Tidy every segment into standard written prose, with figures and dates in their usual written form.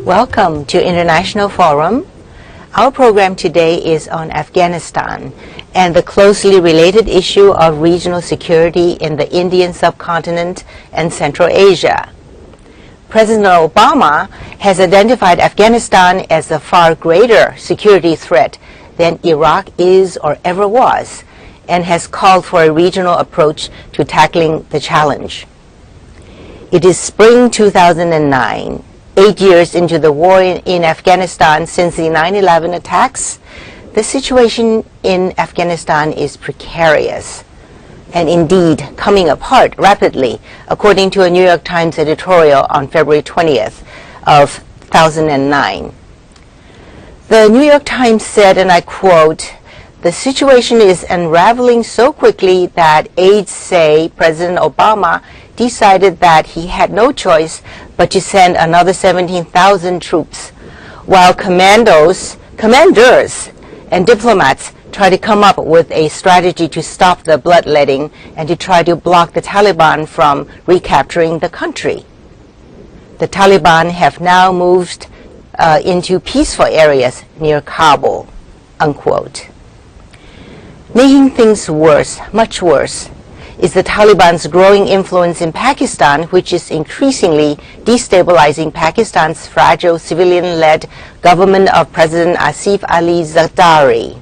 Welcome to International Forum. Our program today is on Afghanistan and the closely related issue of regional security in the Indian subcontinent and Central Asia. President Obama has identified Afghanistan as a far greater security threat than Iraq is or ever was, and has called for a regional approach to tackling the challenge. It is spring 2009. 8 years into the war in Afghanistan since the 9/11 attacks. The situation in Afghanistan is precarious and indeed coming apart rapidly, according to a New York Times editorial on February 20th of 2009. The New York Times said, and I quote, "The situation is unraveling so quickly that aides say President Obama decided that he had no choice but to send another 17,000 troops, while commanders and diplomats try to come up with a strategy to stop the bloodletting and to try to block the Taliban from recapturing the country. The Taliban have now moved into peaceful areas near Kabul," unquote. Making things worse, much worse, is the Taliban's growing influence in Pakistan, which is increasingly destabilizing Pakistan's fragile civilian-led government of President Asif Ali Zardari.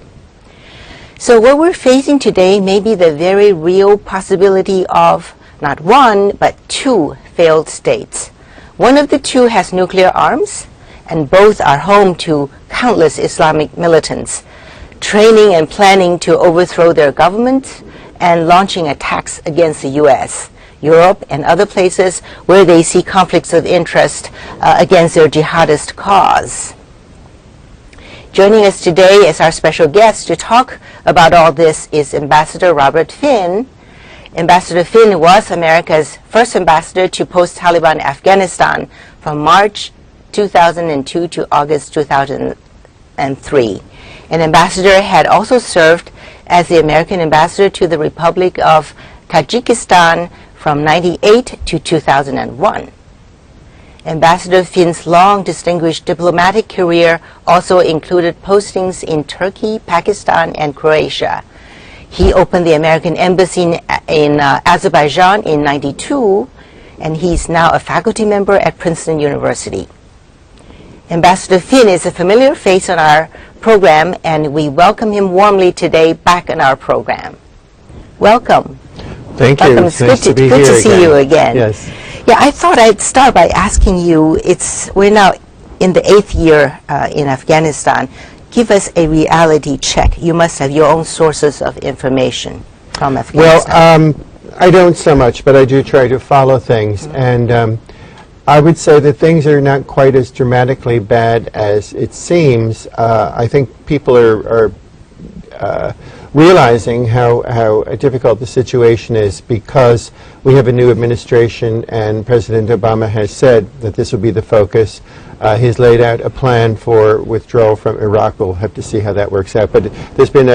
So what we're facing today may be the very real possibility of not one, but two failed states. One of the two has nuclear arms, and both are home to countless Islamic militants, training and planning to overthrow their government and launching attacks against the U.S., Europe, and other places where they see conflicts of interest against their jihadist cause. Joining us today as our special guest to talk about all this is Ambassador Robert Finn. Ambassador Finn was America's first ambassador to post-Taliban Afghanistan from March 2002 to August 2003. An ambassador had also served as the American ambassador to the Republic of Tajikistan from 1998 to 2001. Ambassador Finn's long distinguished diplomatic career also included postings in Turkey, Pakistan, and Croatia. He opened the American embassy in Azerbaijan in 1992, and he's now a faculty member at Princeton University. Ambassador Finn is a familiar face on our program, and we welcome him warmly today back in our program. Welcome. Thank you. Welcome. It's nice good to see you again. Yes. Yeah, I thought I'd start by asking you, we're now in the 8th year in Afghanistan. Give us a reality check. You must have your own sources of information from Afghanistan. Well, I don't so much, but I do try to follow things. And I would say that things are not quite as dramatically bad as it seems. I think people are realizing how difficult the situation is because we have a new administration, and President Obama has said that this will be the focus. He's laid out a plan for withdrawal from Iraq. We'll have to see how that works out. But there's been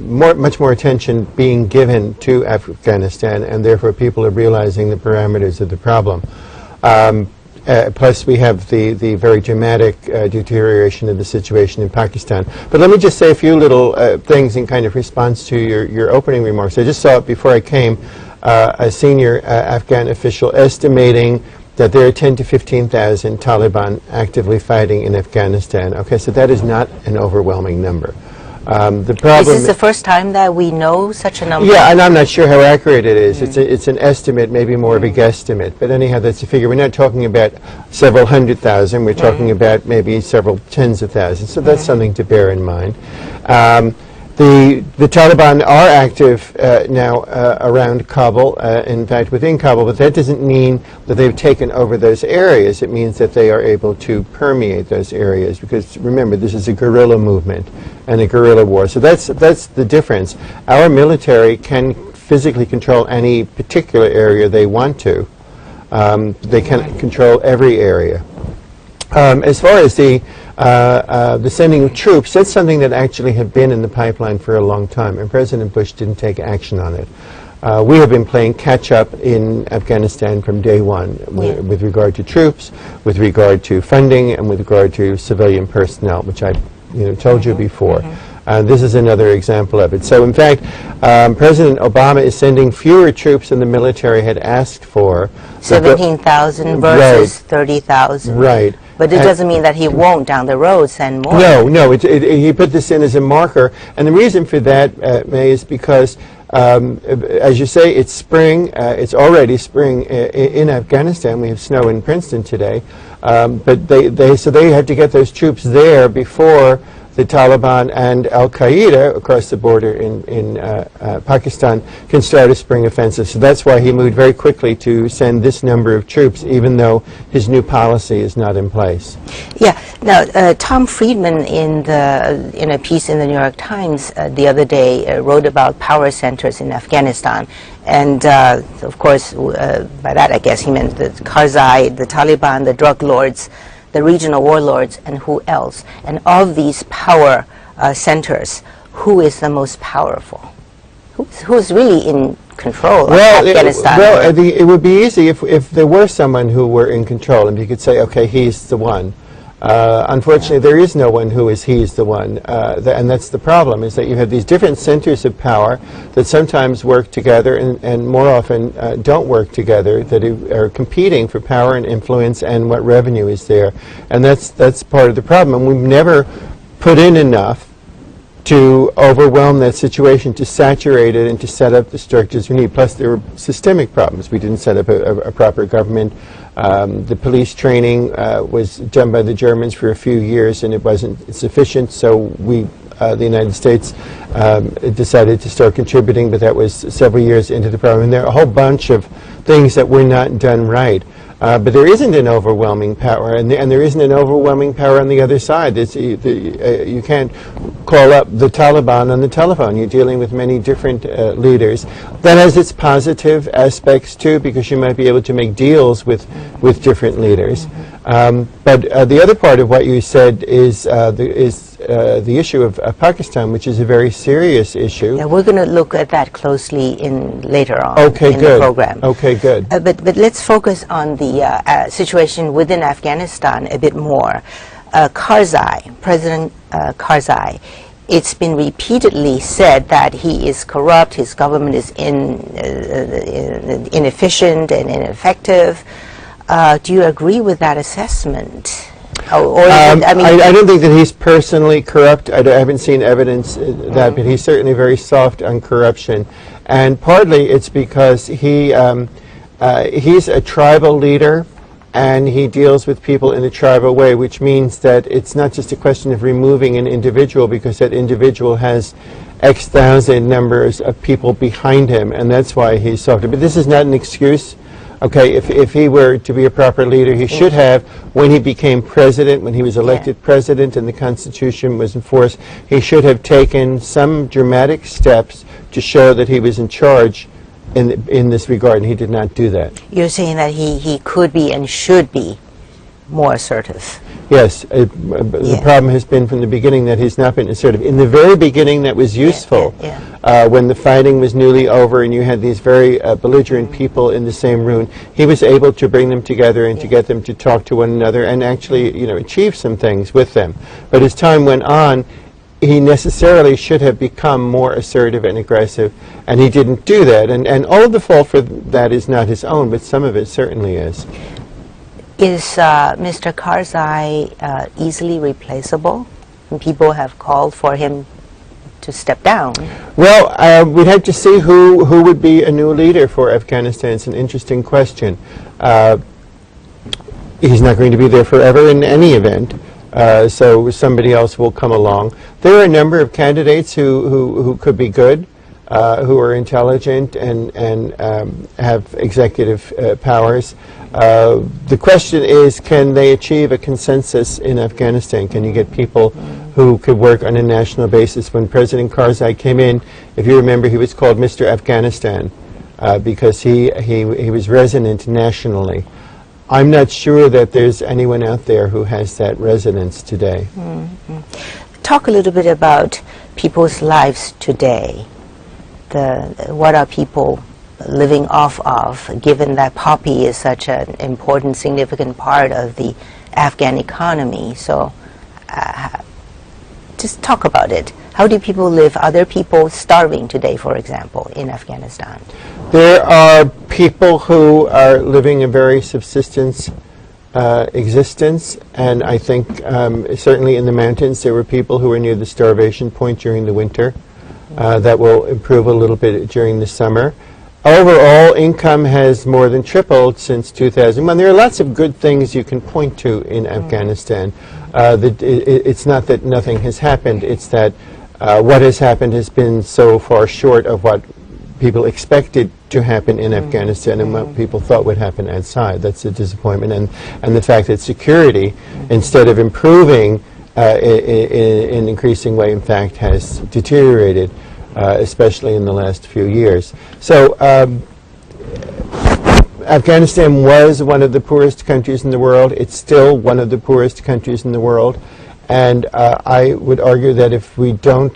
much more attention being given to Afghanistan, and therefore people are realizing the parameters of the problem. Plus, we have the very dramatic deterioration of the situation in Pakistan. But let me just say a few little things in kind of response to your opening remarks. I just saw it before I came, a senior Afghan official estimating that there are 10 to 15,000 Taliban actively fighting in Afghanistan. Okay, so that is not an overwhelming number. The problem is this the first time that we know such a number? Yeah, and I'm not sure how accurate it is. It's an estimate, maybe more of a guesstimate. But anyhow, that's a figure. We're not talking about several 100,000. We're talking about maybe several tens of thousands. So that's something to bear in mind. The Taliban are active now around Kabul, in fact within Kabul, but that doesn't mean that they've taken over those areas. It means that they are able to permeate those areas, because remember, this is a guerrilla movement and a guerrilla war. So that's the difference. Our military can physically control any particular area they want to. They can control every area. As far as the sending of troops, that's something that actually had been in the pipeline for a long time, and President Bush didn't take action on it. We have been playing catch-up in Afghanistan from day one with regard to troops, with regard to funding, and with regard to civilian personnel, which I told you before. This is another example of it. So, in fact, President Obama is sending fewer troops than the military had asked for. 17,000 versus 30,000. Right. But it doesn't mean that he won't down the road send more. No, he put this in as a marker. And the reason for that, May, is because, as you say, it's spring. It's already spring in Afghanistan. We have snow in Princeton today. But they had to get those troops there before the Taliban and Al-Qaeda across the border in Pakistan can start a spring offensive. So that's why he moved very quickly to send this number of troops, even though his new policy is not in place. Yeah. Now, Tom Friedman, in a piece in the New York Times the other day, wrote about power centers in Afghanistan. And, of course, by that I guess he meant the Karzai, the Taliban, the drug lords, the regional warlords, and who else? And of these power centers, who is the most powerful? Who's really in control of Afghanistan? It would be easy if there were someone who were in control, and you could say, okay, he's the one. Unfortunately, there is no one who is he's the one, and that's the problem, is that you have these different centers of power that sometimes work together and more often don't work together, that are competing for power and influence and what revenue is there. And that's part of the problem. And we've never put in enough to overwhelm that situation, to saturate it, and to set up the structures we need. Plus, there were systemic problems. We didn't set up a proper government. The police training was done by the Germans for a few years, and it wasn't sufficient, so the United States decided to start contributing, but that was several years into the problem. And there are a whole bunch of things that were not done right. But there isn't an overwhelming power, and there isn't an overwhelming power on the other side. You can't call up the Taliban on the telephone. You're dealing with many different leaders. That has its positive aspects too, because you might be able to make deals with different leaders. But the other part of what you said is the issue of Pakistan, which is a very serious issue. Yeah, we're going to look at that closely later on in the program. Okay, good. But let's focus on the situation within Afghanistan a bit more. Karzai, President Karzai, it's been repeatedly said that he is corrupt, his government is inefficient and ineffective. Do you agree with that assessment? I don't think that he's personally corrupt. I haven't seen evidence that, but he's certainly very soft on corruption. And partly it's because he's a tribal leader, and he deals with people in a tribal way, which means that it's not just a question of removing an individual, because that individual has X thousand numbers of people behind him, and that's why he's softer. But this is not an excuse. Okay, if he were to be a proper leader, he should have, when he became president, when he was elected president and the Constitution was enforced, he should have taken some dramatic steps to show that he was in charge in this regard, and he did not do that. You're saying that he could be and should be more assertive. Yes, the problem has been from the beginning that he's not been assertive. In the very beginning, that was useful. When the fighting was newly over and you had these very belligerent people in the same room, he was able to bring them together and to get them to talk to one another and actually, achieve some things with them. But as time went on, he necessarily should have become more assertive and aggressive, and he didn't do that. And all of the fault for that is not his own, but some of it certainly is. Is Mr. Karzai easily replaceable? And people have called for him to step down. Well, we'd have to see who would be a new leader for Afghanistan. It's an interesting question. He's not going to be there forever in any event, so somebody else will come along. There are a number of candidates who could be good, who are intelligent and have executive powers. The question is, can they achieve a consensus in Afghanistan? Can you get people who could work on a national basis? When President Karzai came in, if you remember, he was called Mr. Afghanistan because he was resonant nationally. I'm not sure that there's anyone out there who has that resonance today. Talk a little bit about people's lives today. What are people living off of, given that poppy is such an important, significant part of the Afghan economy? So just talk about it. How do people live? Are there people starving today, for example, in Afghanistan? There are people who are living a very subsistence existence, and I think certainly in the mountains there were people who were near the starvation point during the winter. That will improve a little bit during the summer. Overall, income has more than tripled since 2001. There are lots of good things you can point to in Afghanistan. It's not that nothing has happened, it's that what has happened has been so far short of what people expected to happen in Afghanistan and what people thought would happen outside. That's a disappointment. And the fact that security, instead of improving in an increasing way, in fact, has deteriorated, especially in the last few years. So Afghanistan was one of the poorest countries in the world. It's still one of the poorest countries in the world. And I would argue that if we don't,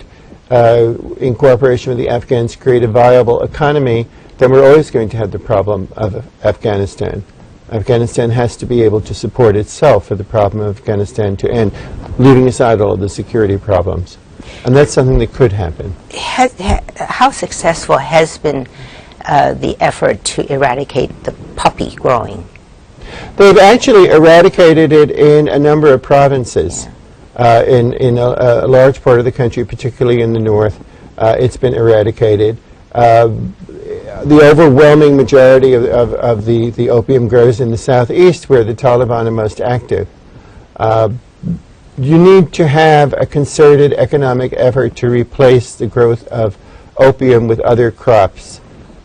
in cooperation with the Afghans, create a viable economy, then we're always going to have the problem of Afghanistan. Afghanistan has to be able to support itself for the problem of Afghanistan to end, leaving aside all of the security problems. And that's something that could happen. How successful has been the effort to eradicate the poppy growing? They've actually eradicated it in a number of provinces. In a large part of the country, particularly in the north, it's been eradicated. The overwhelming majority of the opium grows in the southeast, where the Taliban are most active. You need to have a concerted economic effort to replace the growth of opium with other crops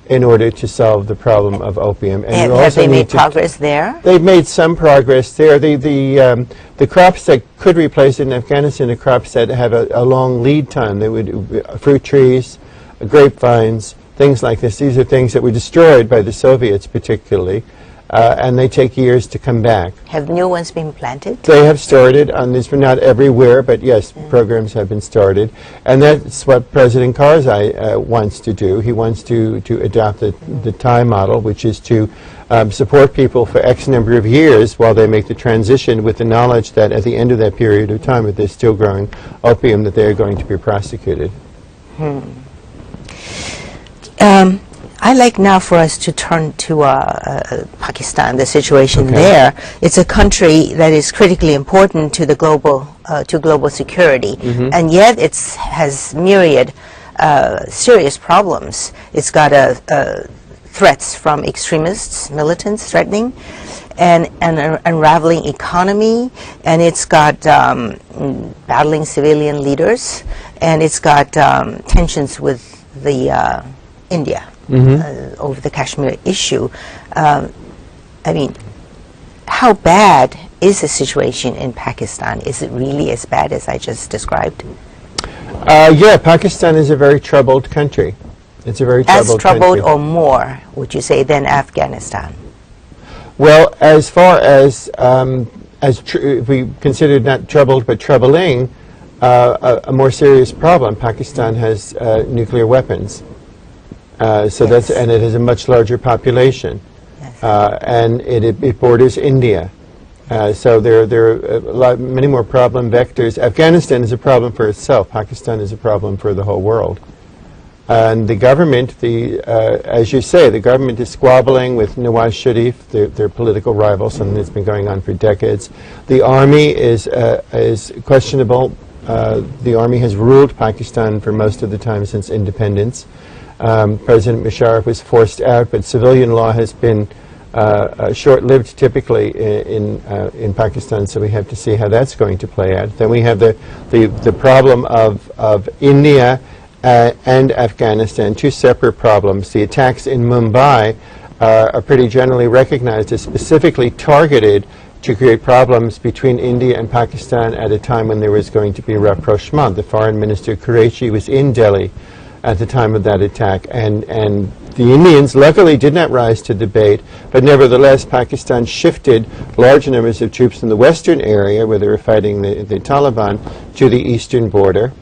in order to solve the problem of opium. And have they made progress there? They've made some progress there. The crops that could replace it in Afghanistan are crops that have a long lead time. They would fruit trees, grapevines, things like this. These are things that were destroyed by the Soviets particularly, and they take years to come back. Have new ones been planted? They have started on these, not everywhere, but yes, programs have been started. And that's what President Karzai wants to do. He wants to adopt the Thai model, which is to support people for X number of years while they make the transition, with the knowledge that at the end of that period of time, if they're still growing opium, that they're going to be prosecuted. I'd like now for us to turn to Pakistan, the situation there. It's a country that is critically important to the global security, and yet it has myriad serious problems. It's got threats from extremists, militants threatening, and an unraveling economy, and it's got battling civilian leaders, and it's got tensions with the India. Over the Kashmir issue. I mean, how bad is the situation in Pakistan? Is it really as bad as I just described? Yeah, Pakistan is a very troubled country. It's a very troubled country. As troubled or more, would you say, than Afghanistan? Well, as far as if we consider not troubled but troubling, a more serious problem, Pakistan has nuclear weapons. So that's, and it has a much larger population, and it borders India. So there are many more problem vectors. Afghanistan is a problem for itself. Pakistan is a problem for the whole world. And the government, as you say, the government is squabbling with Nawaz Sharif, their political rival, something that's been going on for decades. The army is questionable. The army has ruled Pakistan for most of the time since independence. President Musharraf was forced out, but civilian law has been short-lived typically in Pakistan, so we have to see how that's going to play out. Then we have the problem of India and Afghanistan, two separate problems. The attacks in Mumbai are pretty generally recognized as specifically targeted to create problems between India and Pakistan at a time when there was going to be a rapprochement. The foreign minister, Qureshi, was in Delhi at the time of that attack, and the Indians luckily did not rise to debate, but nevertheless Pakistan shifted large numbers of troops from the western area where they were fighting the Taliban to the eastern border,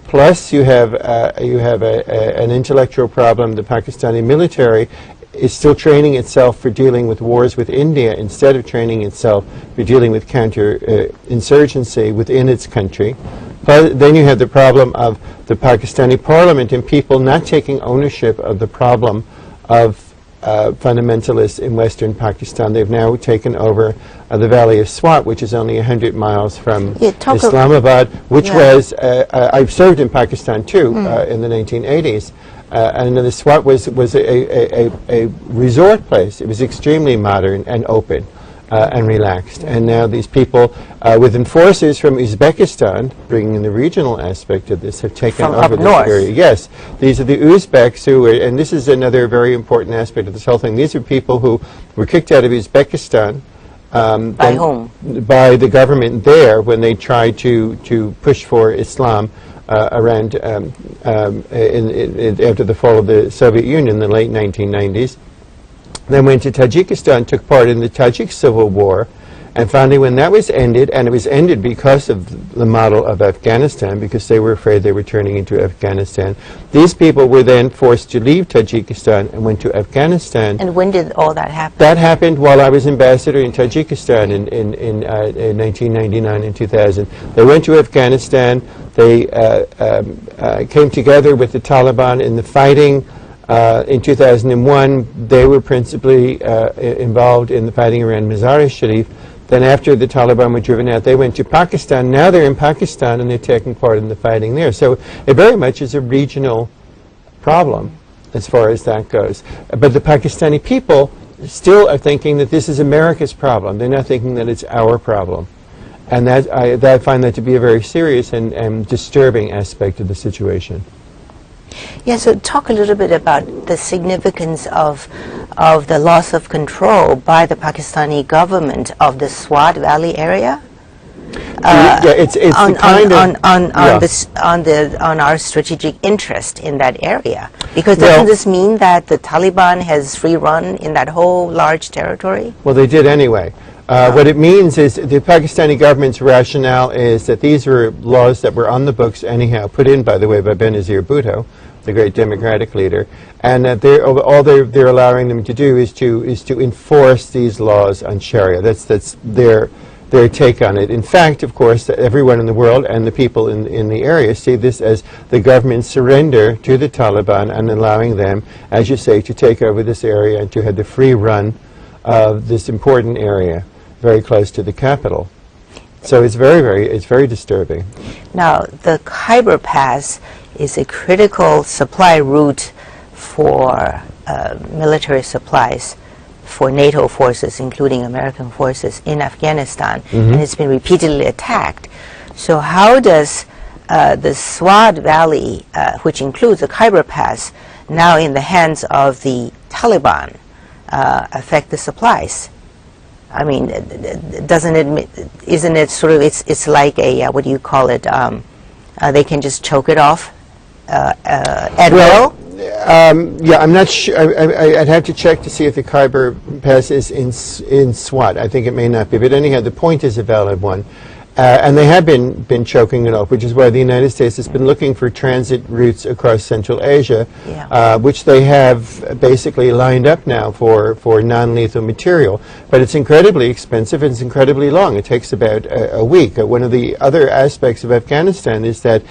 Plus, you have an intellectual problem. The Pakistani military is still training itself for dealing with wars with India instead of training itself for dealing with counter-insurgency within its country. But then you have the problem of the Pakistani parliament and people not taking ownership of the problem of fundamentalists in western Pakistan. They've now taken over the valley of Swat, which is only 100 miles from Islamabad, which was, I've served in Pakistan too in the 1980s. And the Swat was a resort place. It was extremely modern and open and relaxed. And now these people, with enforcers from Uzbekistan, bringing in the regional aspect of this, have taken over this area. Yes, these are the Uzbeks who are, and this is another very important aspect of this whole thing. These are people who were kicked out of Uzbekistan. By whom? By the government there when they tried to push for Islam. Around after the fall of the Soviet Union in the late 1990s. Then went to Tajikistan, took part in the Tajik Civil War, and finally when that was ended, and it was ended because of the model of Afghanistan, because they were afraid they were turning into Afghanistan, these people were then forced to leave Tajikistan and went to Afghanistan. And when did all that happen? That happened while I was ambassador in Tajikistan in 1999 and 2000. They went to Afghanistan. They came together with the Taliban in the fighting. In 2001, they were principally involved in the fighting around Mazar-e-Sharif. Then after the Taliban were driven out, they went to Pakistan. Now they're in Pakistan and they're taking part in the fighting there. So it very much is a regional problem as far as that goes. But the Pakistani people still are thinking that this is America's problem. They're not thinking that it's our problem. And that I find that to be a very serious and disturbing aspect of the situation. Yeah, so talk a little bit about the significance of the loss of control by the Pakistani government of the Swat Valley area. Yeah, it's on, the kind on our strategic interest in that area, because doesn't this mean that the Taliban has free run in that whole large territory? Well, they did anyway. What it means is the Pakistani government's rationale is that these were laws that were on the books anyhow, put in, by the way, by Benazir Bhutto, the great democratic leader, and that all they're allowing them to do is to enforce these laws on Sharia. That's their take on it. In fact, of course, everyone in the world and the people in the area see this as the government's surrender to the Taliban and allowing them, as you say, to take over this area and to have the free run of this important area very close to the capital. So it's very disturbing. Now, the Khyber Pass is a critical supply route for military supplies for NATO forces, including American forces, in Afghanistan, and it's been repeatedly attacked. So how does the Swat Valley, which includes the Khyber Pass, now in the hands of the Taliban, affect the supplies? I mean, isn't it sort of, it's like a, what do you call it, they can just choke it off at will? Yeah, I'm not sure. I'd have to check to see if the Khyber Pass is in Swat. I think it may not be, but anyhow, the point is a valid one. And they have been choking it off, which is why the United States has been looking for transit routes across Central Asia, which they have basically lined up now for non-lethal material. But it's incredibly expensive and it's incredibly long. It takes about a week. One of the other aspects of Afghanistan is that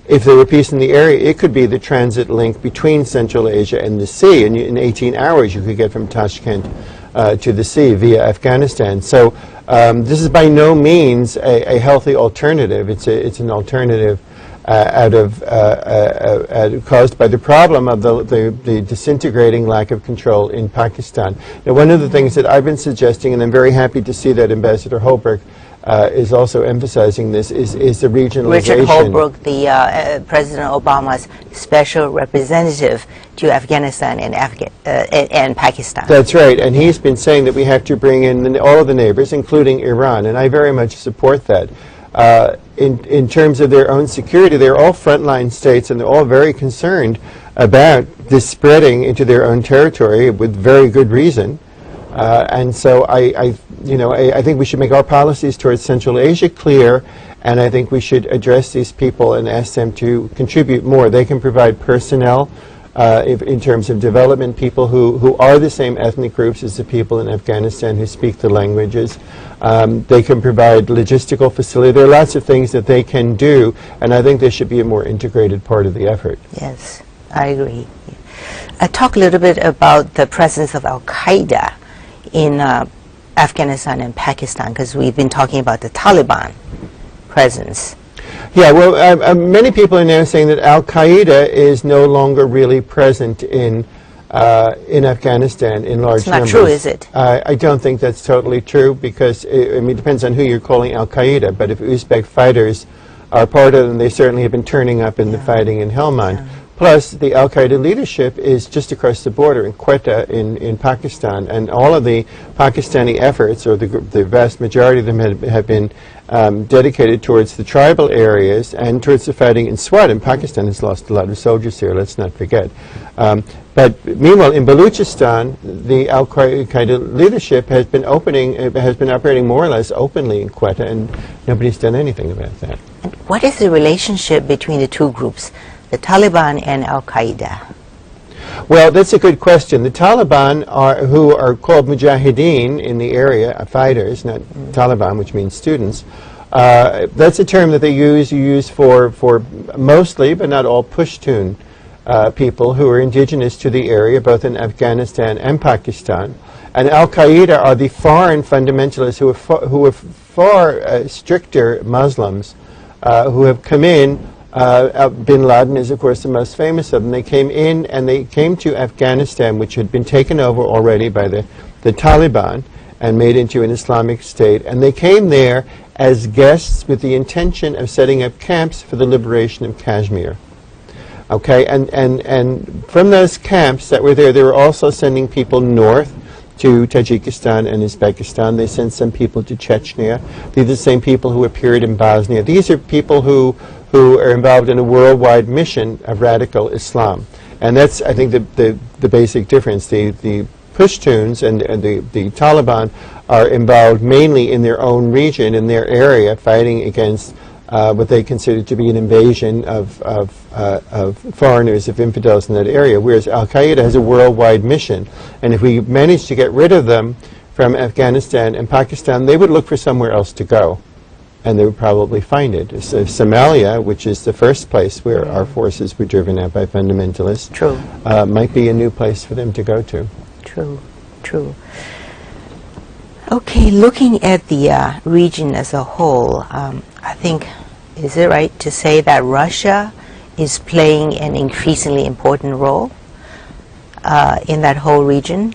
if there were peace in the area, it could be the transit link between Central Asia and the sea. And in 18 hours, you could get from Tashkent to the sea via Afghanistan. So this is by no means a healthy alternative. It's an alternative caused by the problem of the disintegrating lack of control in Pakistan. Now, one of the things that I've been suggesting, and I'm very happy to see that Ambassador Holbrooke is also emphasizing this, is the regionalization. Richard Holbrooke, the President Obama's special representative to Afghanistan and Pakistan. That's right, and he's been saying that we have to bring in all of the neighbors, including Iran, and I very much support that. In terms of their own security, they're all frontline states, and they're all very concerned about this spreading into their own territory with very good reason. And so I think we should make our policies towards Central Asia clear, and I think we should address these people and ask them to contribute more. They can provide personnel in terms of development, people who are the same ethnic groups as the people in Afghanistan who speak the languages. They can provide logistical facility. There are lots of things that they can do, and I think they should be a more integrated part of the effort. Yes, I agree. Talk a little bit about the presence of Al-Qaeda in Afghanistan and Pakistan, because we've been talking about the Taliban presence. Yeah, well, many people are now saying that Al-Qaeda is no longer really present in Afghanistan in large numbers. It's not true, is it? I don't think that's totally true, because it depends on who you're calling Al-Qaeda, but if Uzbek fighters are part of them, they certainly have been turning up in the fighting in Helmand. Yeah. Plus, the Al-Qaeda leadership is just across the border in Quetta in Pakistan, and all of the Pakistani efforts, or the vast majority of them, have been dedicated towards the tribal areas and towards the fighting in Swat. And Pakistan has lost a lot of soldiers here, let's not forget. But meanwhile, in Baluchistan, the Al-Qaeda leadership has been operating more or less openly in Quetta, and nobody's done anything about that. And what is the relationship between the two groups, the Taliban and Al-Qaeda? Well, that's a good question. The Taliban, who are called Mujahideen in the area, fighters, not Taliban, which means students. That's a term that they use for mostly, but not all, Pushtun people who are indigenous to the area, both in Afghanistan and Pakistan. And Al-Qaeda are the foreign fundamentalists who are far stricter Muslims who have come in. Bin Laden is, of course, the most famous of them. They came in and they came to Afghanistan, which had been taken over already by the Taliban and made into an Islamic state. And they came there as guests with the intention of setting up camps for the liberation of Kashmir. Okay, and from those camps that were there, they were also sending people north to Tajikistan and Uzbekistan. They sent some people to Chechnya. These are the same people who appeared in Bosnia. These are people who are involved in a worldwide mission of radical Islam. And that's, I think, the basic difference. The Pashtuns and the Taliban are involved mainly in their own region, in their area, fighting against what they consider to be an invasion of foreigners, of infidels in that area, whereas Al-Qaeda has a worldwide mission. And if we manage to get rid of them from Afghanistan and Pakistan, they would look for somewhere else to go. And they would probably find it. So Somalia, which is the first place where our forces were driven out by fundamentalists, might be a new place for them to go to. True, true. Okay, looking at the region as a whole, I think, is it right to say that Russia is playing an increasingly important role in that whole region?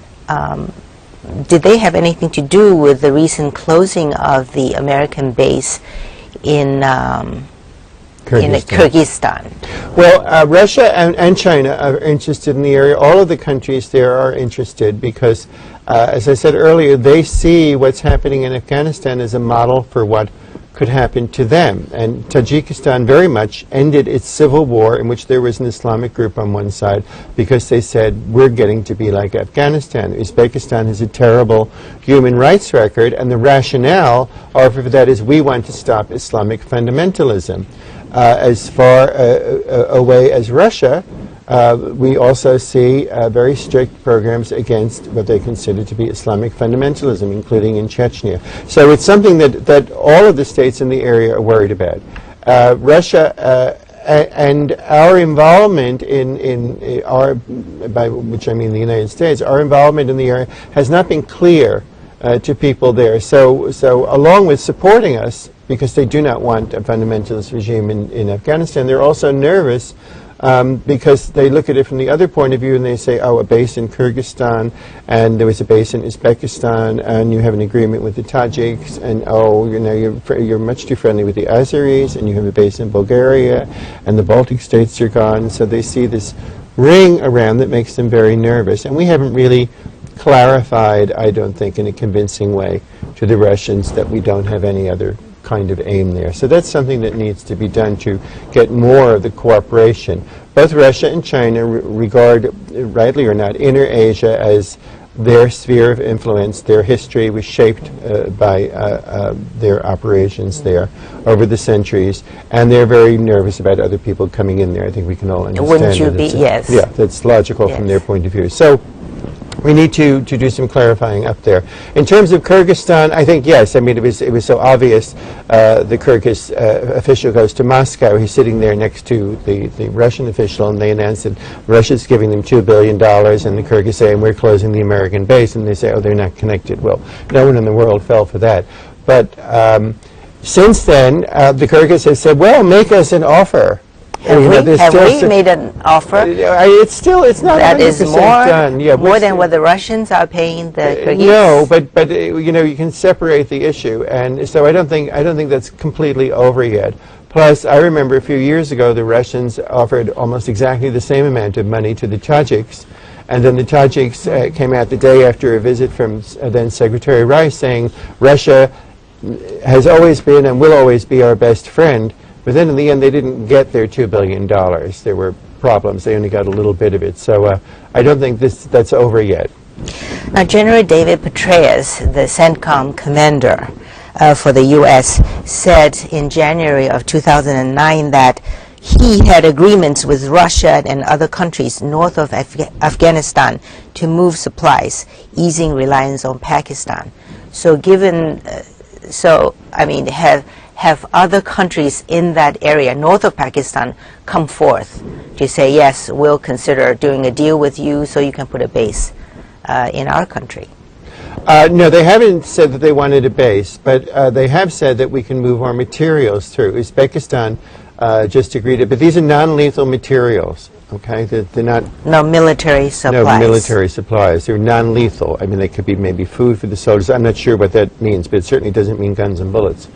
Did they have anything to do with the recent closing of the American base in Kyrgyzstan? Well, Russia and China are interested in the area. All of the countries there are interested because, as I said earlier, they see what's happening in Afghanistan as a model for what could happen to them. And Tajikistan very much ended its civil war, in which there was an Islamic group on one side, because they said, we're getting to be like Afghanistan. Uzbekistan has a terrible human rights record, and the rationale for that is we want to stop Islamic fundamentalism. As far away as Russia, we also see very strict programs against what they consider to be Islamic fundamentalism, including in Chechnya. So it's something that all of the states in the area are worried about. Russia and our involvement in our, by which I mean the United States, our involvement in the area has not been clear to people there. So along with supporting us, because they do not want a fundamentalist regime in Afghanistan, they're also nervous because they look at it from the other point of view and they say, oh, a base in Kyrgyzstan, and there was a base in Uzbekistan, and you have an agreement with the Tajiks, and oh, you know, you're much too friendly with the Azeris, and you have a base in Bulgaria, and the Baltic states are gone. So they see this ring around that makes them very nervous. And we haven't really clarified, I don't think, in a convincing way to the Russians that we don't have any other kind of aim there. So that's something that needs to be done to get more of the cooperation. Both Russia and China regard, rightly or not, Inner Asia as their sphere of influence. Their history was shaped by their operations there over the centuries, and they're very nervous about other people coming in there. I think we can all understand. Wouldn't you be? Yes. Yeah, that's logical from their point of view. So we need to do some clarifying up there. In terms of Kyrgyzstan, I think yes. I mean, it was so obvious. The Kyrgyz official goes to Moscow. He's sitting there next to the Russian official, and they announce that Russia's giving them $2 billion, and the Kyrgyz say, and we're closing the American base, and they say, oh, they're not connected. Well, no one in the world fell for that. But since then, the Kyrgyz has said, well, make us an offer. Have we made an offer? It's not that is more done. Yeah, more than what the Russians are paying the Kyrgyz. No, but you know, you can separate the issue, and so I don't think that's completely over yet. Plus, I remember a few years ago the Russians offered almost exactly the same amount of money to the Tajiks, and then the Tajiks came out the day after a visit from then Secretary Rice saying Russia has always been and will always be our best friend. But then in the end, they didn't get their $2 billion. There were problems. They only got a little bit of it. So I don't think that's over yet. Now, General David Petraeus, the CENTCOM commander for the U.S., said in January of 2009 that he had agreements with Russia and other countries north of Afghanistan to move supplies, easing reliance on Pakistan. So given, I mean, have other countries in that area, north of Pakistan, come forth to say, yes, we'll consider doing a deal with you so you can put a base in our country? No, they haven't said that they wanted a base, but they have said that we can move our materials through. Uzbekistan just agreed it, but these are non-lethal materials, okay? They're not... No military supplies. No military supplies. They're non-lethal. I mean, they could be maybe food for the soldiers. I'm not sure what that means, but it certainly doesn't mean guns and bullets.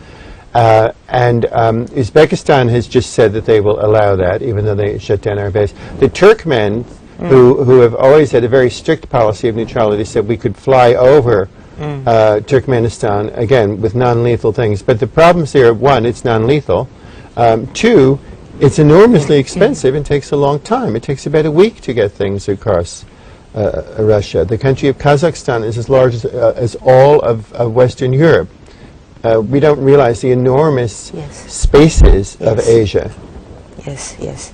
And Uzbekistan has just said that they will allow that, even though they shut down our base. The Turkmen, who have always had a very strict policy of neutrality, said we could fly over Turkmenistan, again, with non-lethal things. But the problems there, one, it's non-lethal. Two, it's enormously expensive and takes a long time. It takes about a week to get things across Russia. The country of Kazakhstan is as large as all of Western Europe. We don't realize the enormous spaces of Asia. Yes, yes.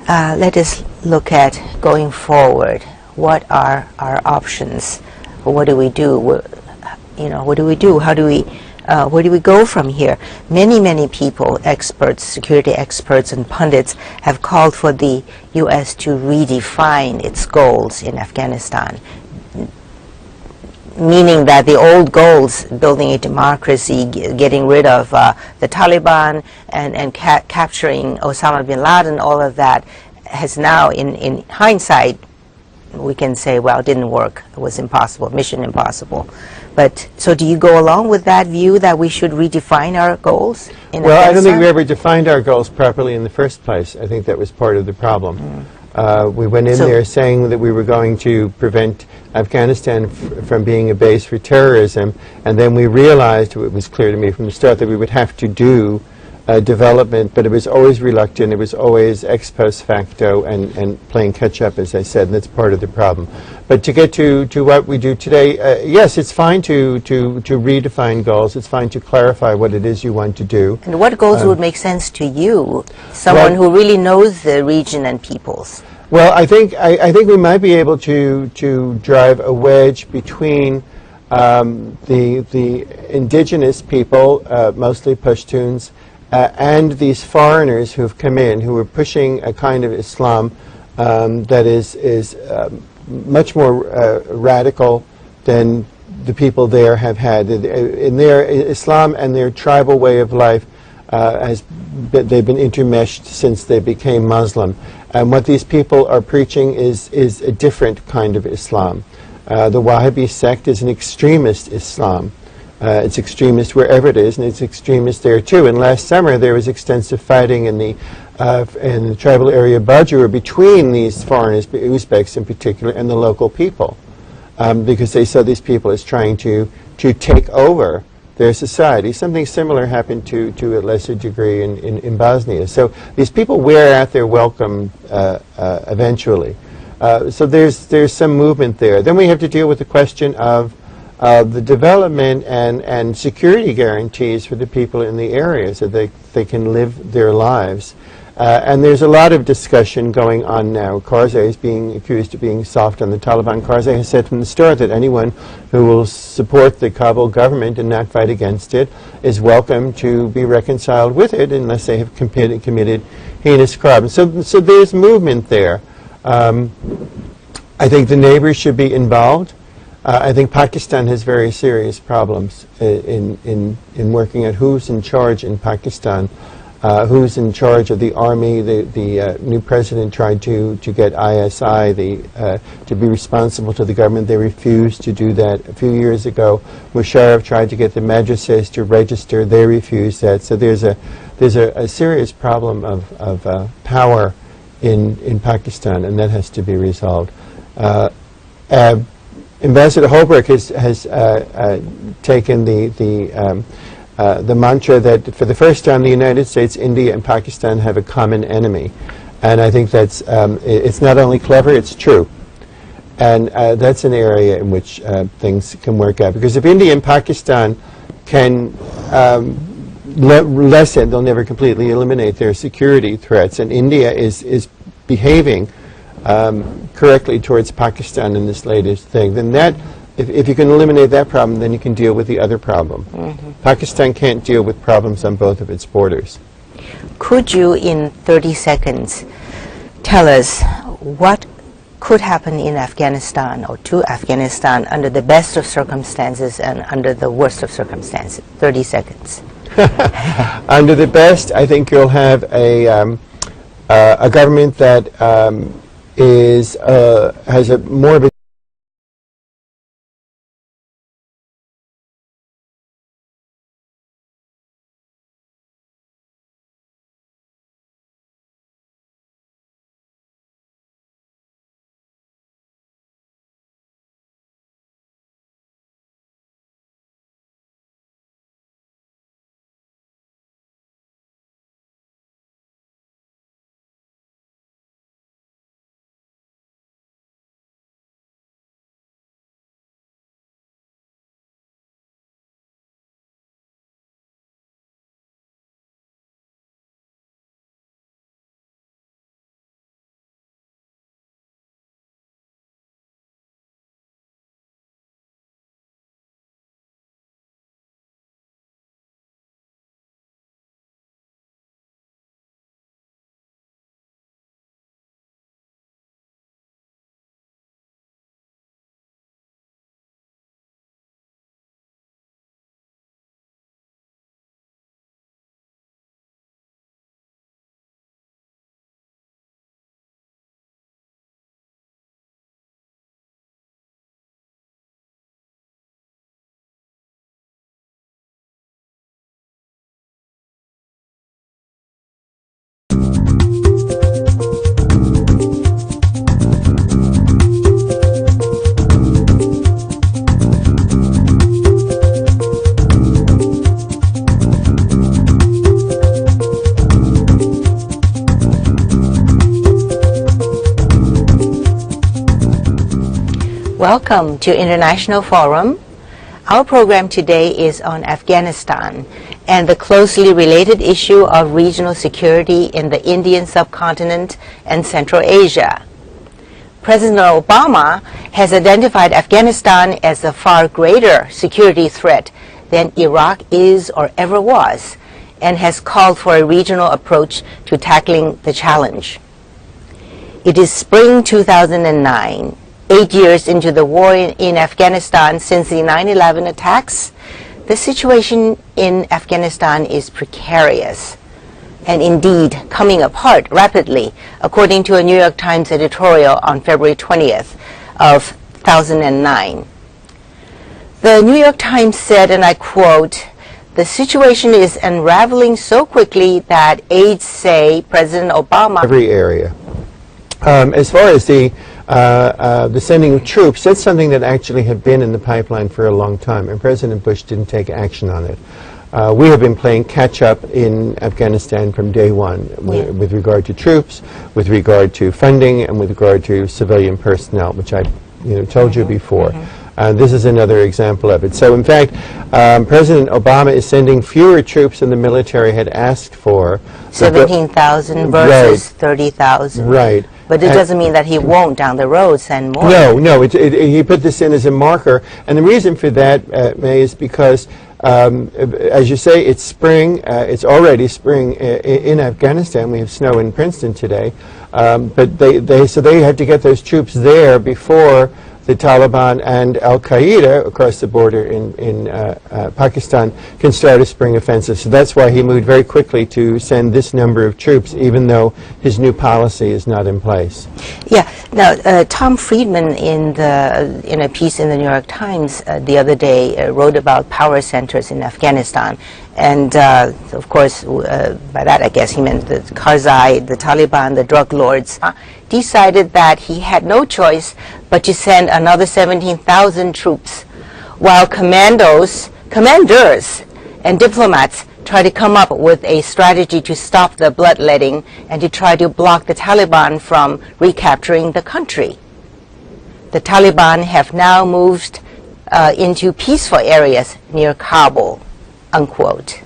Let us look at going forward. What are our options? What do we do? You know, what do we do? How do we? Where do we go from here? Many, many people, experts, security experts, and pundits have called for the U.S. to redefine its goals in Afghanistan. Meaning that the old goals, building a democracy, getting rid of the Taliban, and capturing Osama bin Laden, all of that has now, in hindsight, we can say, well, it didn't work. It was impossible, mission impossible. But so do you go along with that view that we should redefine our goals in Afghanistan? Well, I don't think we ever defined our goals properly in the first place. I think that was part of the problem. We went in there saying that we were going to prevent Afghanistan from being a base for terrorism, and then we realized, it was clear to me from the start, that we would have to do development, but it was always reluctant, it was always ex post facto and playing catch up, as I said, and that's part of the problem. But to get to what we do today, yes, it's fine to redefine goals, it's fine to clarify what it is you want to do. And what goals would make sense to you, someone who really knows the region and peoples? Well, I think we might be able to drive a wedge between the indigenous people, mostly Pashtuns, and these foreigners who have come in, who are pushing a kind of Islam that is much more radical than the people there have had. In their Islam and their tribal way of life, they've been intermeshed since they became Muslim. And what these people are preaching is a different kind of Islam. The Wahhabi sect is an extremist Islam. It's extremist wherever it is, and it's extremist there too. And last summer there was extensive fighting in the tribal area of Bajur between these foreigners, Uzbeks in particular, and the local people, because they saw these people as trying to take over their society. Something similar happened to a lesser degree in Bosnia. So these people wear out their welcome eventually. So there's some movement there. Then we have to deal with the question of the development and security guarantees for the people in the area so they can live their lives. And there's a lot of discussion going on now. Karzai is being accused of being soft on the Taliban. Karzai has said from the start that anyone who will support the Kabul government and not fight against it is welcome to be reconciled with it unless they have committed heinous crimes. So there's movement there. I think the neighbors should be involved. I think Pakistan has very serious problems in working out who's in charge in Pakistan. Who's in charge of the army. The new president tried to get ISI to be responsible to the government. They refused to do that a few years ago. Musharraf tried to get the madrasas to register. They refused that. So there's a serious problem of power in Pakistan, and that has to be resolved. Ambassador Holbrooke has taken the mantra that for the first time the United States, India, and Pakistan have a common enemy. And I think that's, it's not only clever, it's true. And that's an area in which things can work out. Because if India and Pakistan can lessen, they'll never completely eliminate their security threats. And India is behaving correctly towards Pakistan in this latest thing. Then that, if you can eliminate that problem, then you can deal with the other problem. Mm-hmm. Pakistan can't deal with problems on both of its borders. Could you, in 30 seconds, tell us what could happen in Afghanistan or to Afghanistan under the best of circumstances and under the worst of circumstances? 30 seconds. Under the best, I think you'll have a government that has a more of a Welcome to International Forum. Our program today is on Afghanistan and the closely related issue of regional security in the Indian subcontinent and Central Asia. President Obama has identified Afghanistan as a far greater security threat than Iraq is or ever was, and has called for a regional approach to tackling the challenge. It is spring 2009. 8 years into the war in Afghanistan since the 9/11 attacks. The situation in Afghanistan is precarious and indeed coming apart rapidly, according to a New York Times editorial on February 20th of 2009. The New York Times said, and I quote, "The situation is unraveling so quickly that aides say President Obama..." Every area. As far as the sending of troops, that's something that actually had been in the pipeline for a long time, and President Bush didn't take action on it. We have been playing catch-up in Afghanistan from day one with regard to troops, with regard to funding, and with regard to civilian personnel, which I told you before. This is another example of it. So, in fact, President Obama is sending fewer troops than the military had asked for. 17,000 versus 30,000. Right. But it doesn't mean that he won't down the road send more. No, he put this in as a marker. And the reason for that, May, is because as you say, it's spring. It's already spring in Afghanistan. We have snow in Princeton today. But they had to get those troops there before the Taliban and Al-Qaeda across the border in Pakistan can start a spring offensive. So that's why he moved very quickly to send this number of troops, even though his new policy is not in place. Yeah. Now, Tom Friedman, in a piece in the New York Times the other day, wrote about power centers in Afghanistan. And, of course, by that I guess he meant the Karzai, the Taliban, the drug lords, decided that he had no choice but to send another 17,000 troops, while commanders and diplomats try to come up with a strategy to stop the bloodletting and to try to block the Taliban from recapturing the country. The Taliban have now moved into peaceful areas near Kabul, unquote.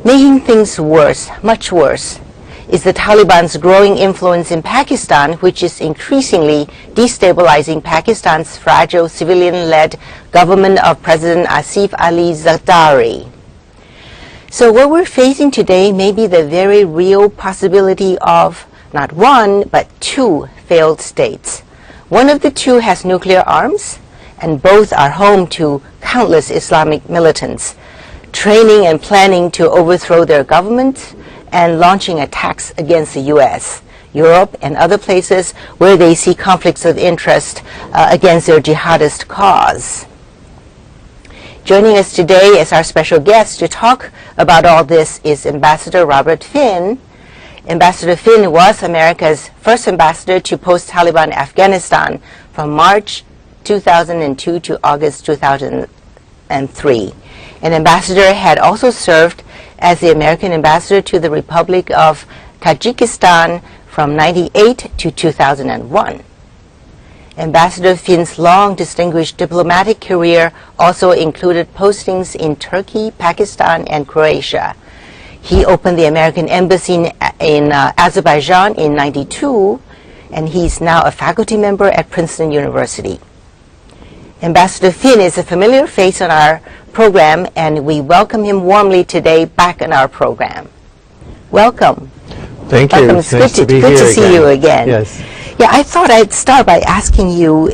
Making things worse, much worse, is the Taliban's growing influence in Pakistan, which is increasingly destabilizing Pakistan's fragile civilian-led government of President Asif Ali Zardari. So what we're facing today may be the very real possibility of not one, but two failed states. One of the two has nuclear arms, and both are home to countless Islamic militants, training and planning to overthrow their government and launching attacks against the U.S., Europe, and other places where they see conflicts of interest against their jihadist cause. Joining us today as our special guest to talk about all this is Ambassador Robert Finn. Ambassador Finn was America's first ambassador to post-Taliban Afghanistan from March 2002 to August 2003. An ambassador had also served as the American ambassador to the Republic of Tajikistan from 1998 to 2001. Ambassador Finn's long distinguished diplomatic career also included postings in Turkey, Pakistan, and Croatia. He opened the American embassy in Azerbaijan in 1992, and he's now a faculty member at Princeton University. Ambassador Finn is a familiar face on our program, and we welcome him warmly today back on our program. Welcome. Thank you. Welcome. It's nice to be here again. Good to see you again. Yes. Yeah, I thought I'd start by asking you,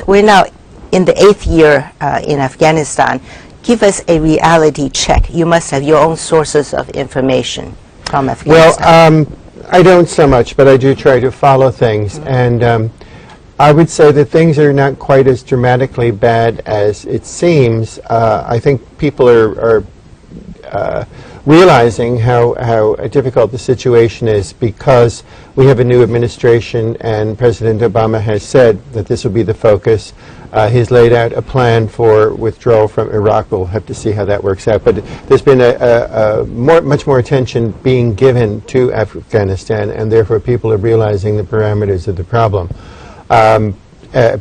we're now in the 8th year in Afghanistan. Give us a reality check. You must have your own sources of information from Afghanistan. Well, I don't so much, but I do try to follow things. And I would say that things are not quite as dramatically bad as it seems. I think people are realizing how difficult the situation is because we have a new administration and President Obama has said that this will be the focus. He's laid out a plan for withdrawal from Iraq. We'll have to see how that works out. But there's been much more attention being given to Afghanistan, and therefore people are realizing the parameters of the problem.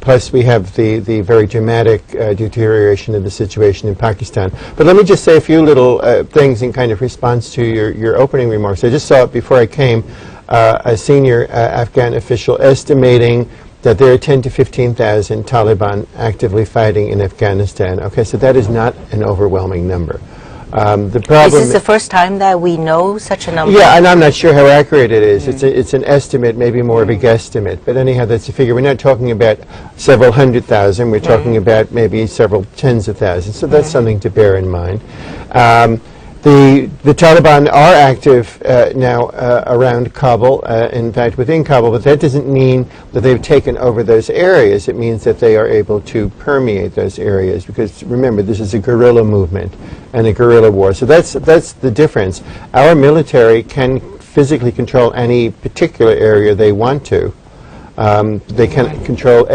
Plus, we have the very dramatic deterioration of the situation in Pakistan. But let me just say a few little things in kind of response to your opening remarks. I just saw it before I came, a senior Afghan official estimating that there are 10 to 15,000 Taliban actively fighting in Afghanistan. Okay, so that is not an overwhelming number. The problem is this the first time that we know such a number? Yeah, and I'm not sure how accurate it is. It's an estimate, maybe more of a guesstimate. But anyhow, that's a figure. We're not talking about several 100,000. We're talking about maybe several tens of thousands. So that's something to bear in mind. The Taliban are active now around Kabul, in fact within Kabul, but that doesn't mean that they've taken over those areas. It means that they are able to permeate those areas because, remember, this is a guerrilla movement and a guerrilla war. So that's the difference. Our military can physically control any particular area they want to. They can control